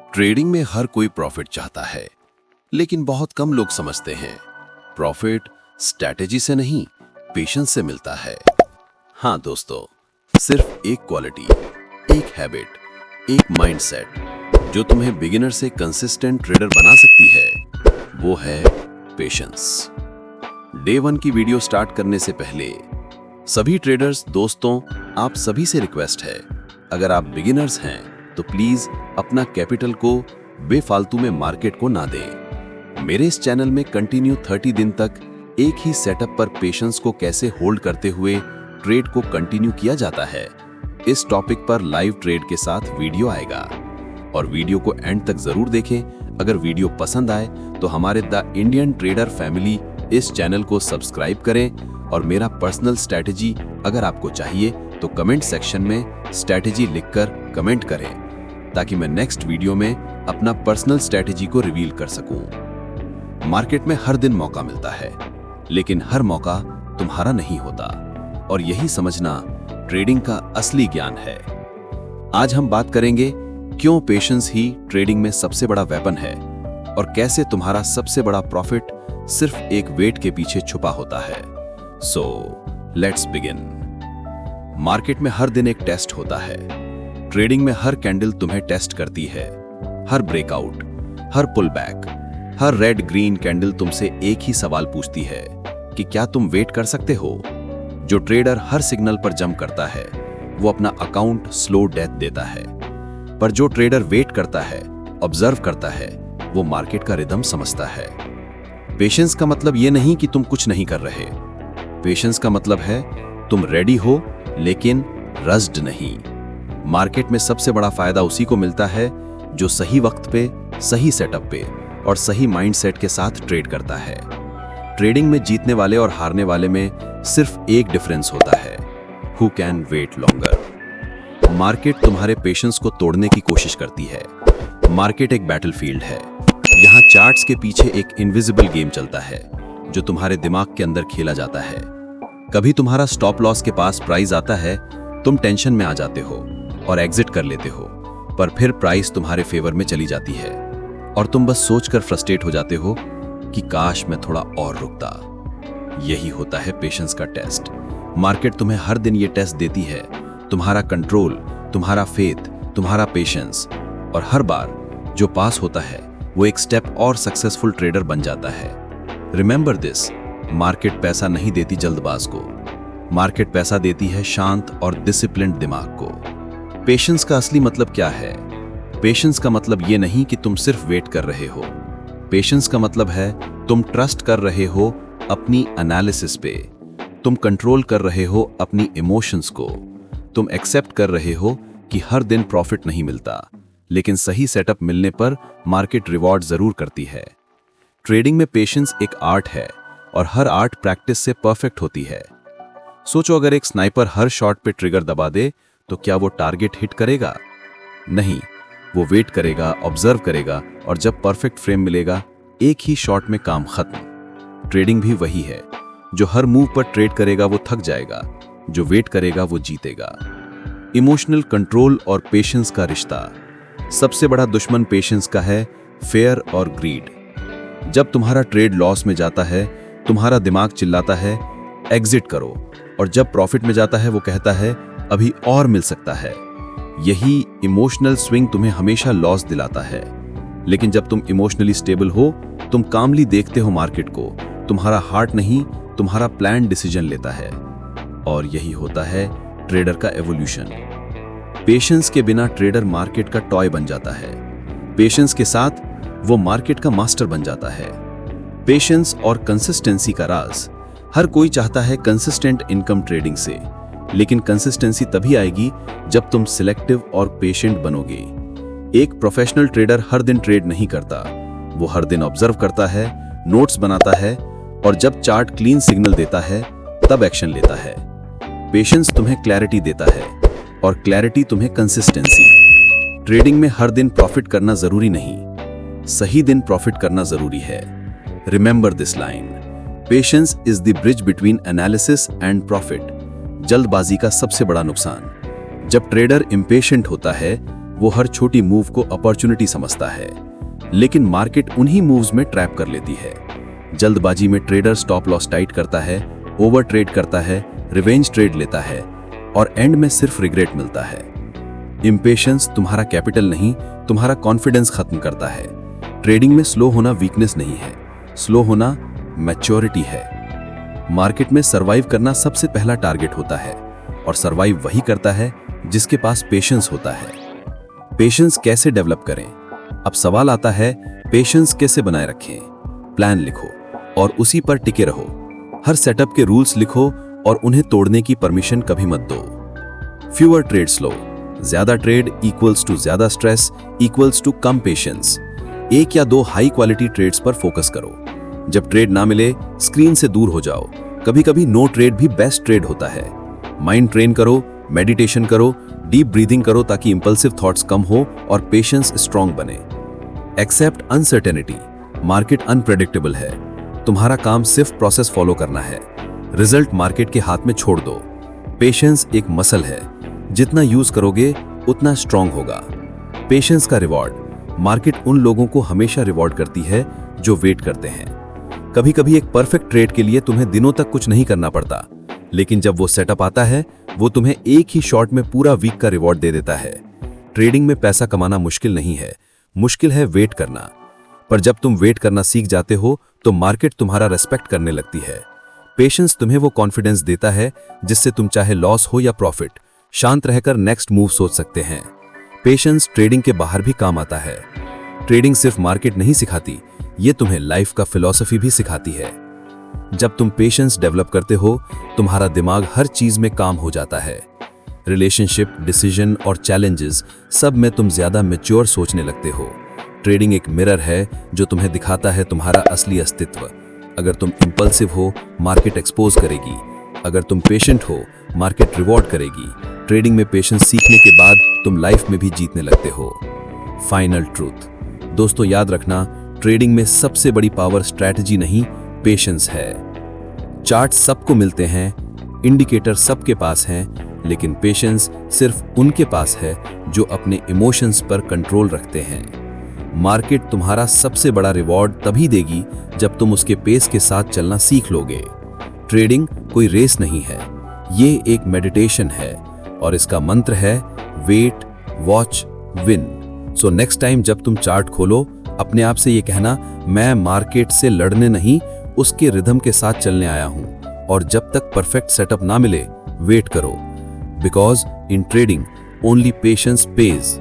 Trading में हर कोई profit चाहता है, लेकिन बहुत कम लोग समझते हैं प्रॉफिट स्ट्रैटेजी से नहीं, पेशेंस से मिलता है। हाँ दोस्तों, सिर्फ एक क्वालिटी, एक हैबिट, एक माइंडसेट जो तुम्हें बिगिनर से कंसिस्टेंट ट्रेडर बना सकती है, वो है पेशेंस। डे 1 की वीडियो स्टार्ट करने से पहले सभी ट्रेडर्स दोस्तों, आप सभी से रिक्वेस्ट है, अगर आप बिगिनर्स हैं तो प्लीज अपना कैपिटल को बेफालतू में मार्केट को ना दें। मेरे इस चैनल में कंटिन्यू 30 दिन तक एक ही सेटअप पर पेशेंस को कैसे होल्ड करते हुए ट्रेड को कंटिन्यू किया जाता है, इस टॉपिक पर लाइव ट्रेड के साथ वीडियो आएगा और वीडियो को एंड तक जरूर देखें। अगर वीडियो पसंद आए तो हमारे द इंडियन ट्रेडर फैमिली इस चैनल को सब्सक्राइब करें और मेरा पर्सनल स्ट्रैटेजी अगर आपको चाहिए तो कमेंट सेक्शन में स्ट्रैटेजी लिखकर कमेंट करें, ताकि मैं नेक्स्ट वीडियो में अपना पर्सनल स्ट्रैटेजी को रिवील कर सकूं। मार्केट में हर दिन मौका मिलता है, लेकिन हर मौका तुम्हारा नहीं होता, और यही समझना ट्रेडिंग का असली ज्ञान है। आज हम बात करेंगे क्यों पेशेंस ही ट्रेडिंग में सबसे बड़ा वेपन है और कैसे तुम्हारा सबसे बड़ा प्रॉफिट सिर्फ एक वेट के पीछे छुपा होता है। So let's begin. मार्केट में हर दिन एक टेस्ट होता है। ट्रेडिंग में हर कैंडल तुम्हें टेस्ट करती है। हर ब्रेकआउट, हर पुल बैक, हर रेड ग्रीन कैंडल तुमसे एक ही सवाल पूछती है कि क्या तुम वेट कर सकते हो। जो ट्रेडर हर सिग्नल पर जंप करता है वो अपना अकाउंट स्लो डेथ देता है, पर जो ट्रेडर वेट करता है, ऑब्जर्व करता है, वो मार्केट का रिदम समझता है। पेशेंस का मतलब ये नहीं कि तुम कुछ नहीं कर रहे। पेशेंस का मतलब है तुम रेडी हो लेकिन रस्ड नहीं। मार्केट में सबसे बड़ा फायदा उसी को मिलता है जो सही वक्त पे, सही सेटअप पे और सही माइंडसेट के साथ ट्रेड करता है। ट्रेडिंग में जीतने वाले और हारने वाले में सिर्फ एक डिफरेंस होता है, who can wait longer. Market तुम्हारे पेशेंस को तोड़ने की कोशिश करती है। मार्केट एक बैटलफील्ड है। यहाँ चार्ट्स के पीछे एक इनविजिबल गेम चलता है जो तुम्हारे दिमाग के अंदर खेला जाता है। कभी तुम्हारा स्टॉप लॉस के पास प्राइस आता है, तुम टेंशन में आ जाते हो और एग्जिट कर लेते हो, पर फिर प्राइस तुम्हारे फेवर में चली जाती है और तुम बस सोचकर फ्रस्ट्रेट हो जाते हो कि काश मैं थोड़ा और रुकता। यही होता है पेशेंस का टेस्ट। मार्केट तुम्हें हर दिन ये टेस्ट देती है, तुम्हारा कंट्रोल, तुम्हारा फेथ, तुम्हारा पेशेंस, और हर बार जो पास होता है वो एक स्टेप और सक्सेसफुल ट्रेडर बन जाता है। रिमेंबर दिस, मार्केट पैसा नहीं देती जल्दबाज को, मार्केट पैसा देती है शांत और डिसिप्लिन्ड दिमाग को। पेशेंस का असली मतलब क्या है? पेशेंस का मतलब ये नहीं कि तुम सिर्फ वेट कर रहे हो। पेशेंस का मतलब है तुम ट्रस्ट कर रहे हो अपनी एनालिसिस पे, तुम कंट्रोल कर रहे हो अपनी इमोशंस को, तुम एक्सेप्ट कर रहे हो कि हर दिन प्रॉफिट नहीं मिलता, लेकिन सही सेटअप मिलने पर मार्केट रिवॉर्ड जरूर करती है। ट्रेडिंग में पेशेंस एक आर्ट है और हर आर्ट प्रैक्टिस से परफेक्ट होती है। सोचो, अगर एक स्नाइपर हर शॉट पे ट्रिगर दबा दे तो क्या वो टारगेट हिट करेगा? नहीं, वो वेट करेगा, ऑब्जर्व करेगा, और जब परफेक्ट फ्रेम मिलेगा एक ही शॉट में काम खत्म। ट्रेडिंग भी वही है। जो हर मूव पर ट्रेड करेगा वो थक जाएगा, जो वेट करेगा वो जीतेगा। इमोशनल कंट्रोल और पेशेंस का रिश्ता। सबसे बड़ा दुश्मन पेशेंस का है फेयर और ग्रीड। जब तुम्हारा ट्रेड लॉस में जाता है तुम्हारा दिमाग चिल्लाता है एग्जिट करो, और जब प्रॉफिट में जाता है वो कहता है अभी और मिल सकता है। यही इमोशनल स्विंग तुम्हें हमेशा लॉस दिलाता है। लेकिन जब तुम इमोशनली स्टेबल हो, तुम कामली देखते हो मार्केट को, तुम्हारा हार्ट नहीं तुम्हारा प्लान डिसीजन लेता है। और यही होता है ट्रेडर का एवोल्यूशन। पेशेंस के बिना ट्रेडर मार्केट का टॉय बन जाता है, पेशेंस के साथ वो मार्केट का मास्टर बन जाता है। पेशेंस और कंसिस्टेंसी का राज। हर कोई चाहता है कंसिस्टेंट इनकम ट्रेडिंग से, लेकिन कंसिस्टेंसी तभी आएगी जब तुम सिलेक्टिव और पेशेंट बनोगे। एक प्रोफेशनल ट्रेडर हर दिन ट्रेड नहीं करता, वो हर दिन ऑब्जर्व करता है, नोट्स बनाता है, और जब चार्ट क्लीन सिग्नल देता है तब एक्शन लेता है। पेशेंस तुम्हें क्लैरिटी देता है और क्लैरिटी तुम्हें कंसिस्टेंसी। ट्रेडिंग में हर दिन प्रॉफिट करना जरूरी नहीं, सही दिन प्रॉफिट करना जरूरी है। Remember this line, patience is the bridge between analysis and profit. जल्दबाजी का सबसे बड़ा नुकसान। जब ट्रेडर इम्पेशेंट होता है वो हर छोटी मूव को अपॉर्चुनिटी समझता है, लेकिन मार्केट उन्हीं मूव्स में ट्रैप कर लेती है। जल्दबाजी में ट्रेडर स्टॉप लॉस टाइट करता है, ओवर ट्रेड करता है, रिवेंज ट्रेड लेता है और एंड में सिर्फ रिग्रेट मिलता है। इम्पेशंस तुम्हारा कैपिटल नहीं, तुम्हारा कॉन्फिडेंस खत्म करता है। ट्रेडिंग में स्लो होना वीकनेस नहीं है, स्लो होना मैच्योरिटी है। मार्केट में सरवाइव करना सबसे पहला टारगेट होता है और सरवाइव वही करता है जिसके पास पेशेंस होता है। पेशेंस कैसे डेवलप करें? अब सवाल आता है, पेशेंस कैसे बनाए रखें? प्लान लिखो और उसी पर टिके रहो। हर सेटअप के रूल्स लिखो और उन्हें तोड़ने की परमिशन कभी मत दो। फ्यूअर ट्रेड्स लो। ज्यादा ट्रेड इक्वल्स टू ज्यादा स्ट्रेस इक्वल्स टू कम पेशेंस। एक या दो हाई क्वालिटी ट्रेड्स पर फोकस करो। जब ट्रेड ना मिले, स्क्रीन से दूर हो जाओ। कभी कभी नो ट्रेड भी बेस्ट ट्रेड होता है। माइंड ट्रेन करो, मेडिटेशन करो, डीप ब्रीदिंग करो ताकि इंपल्सिव थॉट्स कम हो और पेशेंस स्ट्रांग बने। Accept uncertainty. मार्केट अनप्रेडिक्टेबल है। तुम्हारा काम सिर्फ प्रोसेस फॉलो करना है। रिजल्ट मार्केट के हाथ में छोड़ दो। पेशेंस एक मसल है, जितना यूज करोगे उतना स्ट्रांग होगा। पेशेंस का रिवॉर्ड। मार्केट उन लोगों को हमेशा रिवॉर्ड करती है जो वेट करते हैं। कभी कभी एक परफेक्ट ट्रेड के लिए तुम्हें दिनों तक कुछ नहीं करना पड़ता, लेकिन जब वो सेटअप आता है, वो तुम्हें एक ही शॉट में पूरा वीक का रिवॉर्ड दे देता है। ट्रेडिंग में पैसा कमाना मुश्किल नहीं है, मुश्किल है वेट करना। पर जब तुम वेट करना सीख जाते हो तो मार्केट तुम्हारा रेस्पेक्ट करने लगती है। पेशेंस तुम्हें वो कॉन्फिडेंस देता है जिससे तुम चाहे लॉस हो या प्रॉफिट, शांत रहकर नेक्स्ट मूव सोच सकते हैं। पेशेंस ट्रेडिंग के बाहर भी काम आता है। ट्रेडिंग सिर्फ मार्केट नहीं सिखाती, ये तुम्हें लाइफ का फिलॉसफी भी सिखाती है। जब तुम पेशेंस डेवलप करते हो, तुम्हारा दिमाग हर चीज में काम हो जाता है। रिलेशनशिप, डिसीजन और चैलेंजेस, सब में तुम ज्यादा मैच्योर सोचने लगते हो। ट्रेडिंग एक मिरर है जो तुम्हें दिखाता है तुम्हारा असली अस्तित्व। अगर तुम इंपल्सिव हो, मार्केट एक्सपोज करेगी। अगर तुम पेशेंट हो, मार्केट रिवॉर्ड करेगी। ट्रेडिंग में पेशेंस सीखने के बाद तुम लाइफ में भी जीतने लगते हो। Final truth. दोस्तों याद रखना, ट्रेडिंग में सबसे बड़ी पावर स्ट्रैटेजी नहीं, पेशेंस है। चार्ट सबको मिलते हैं, इंडिकेटर सबके पास हैं, लेकिन पेशेंस सिर्फ उनके पास है जो अपने इमोशंस पर कंट्रोल रखते हैं। मार्केट तुम्हारा सबसे बड़ा रिवॉर्ड तभी देगी जब तुम उसके पेस के साथ चलना सीख लोगे। ट्रेडिंग कोई रेस नहीं है, ये एक मेडिटेशन है और इसका मंत्र है wait, watch, win. So next time जब तुम चार्ट खोलो, अपने आप से ये कहना, मैं मार्केट से लड़ने नहीं, उसके रिदम के साथ चलने आया हूं। और जब तक परफेक्ट सेटअप ना मिले, वेट करो, because in trading only patience page.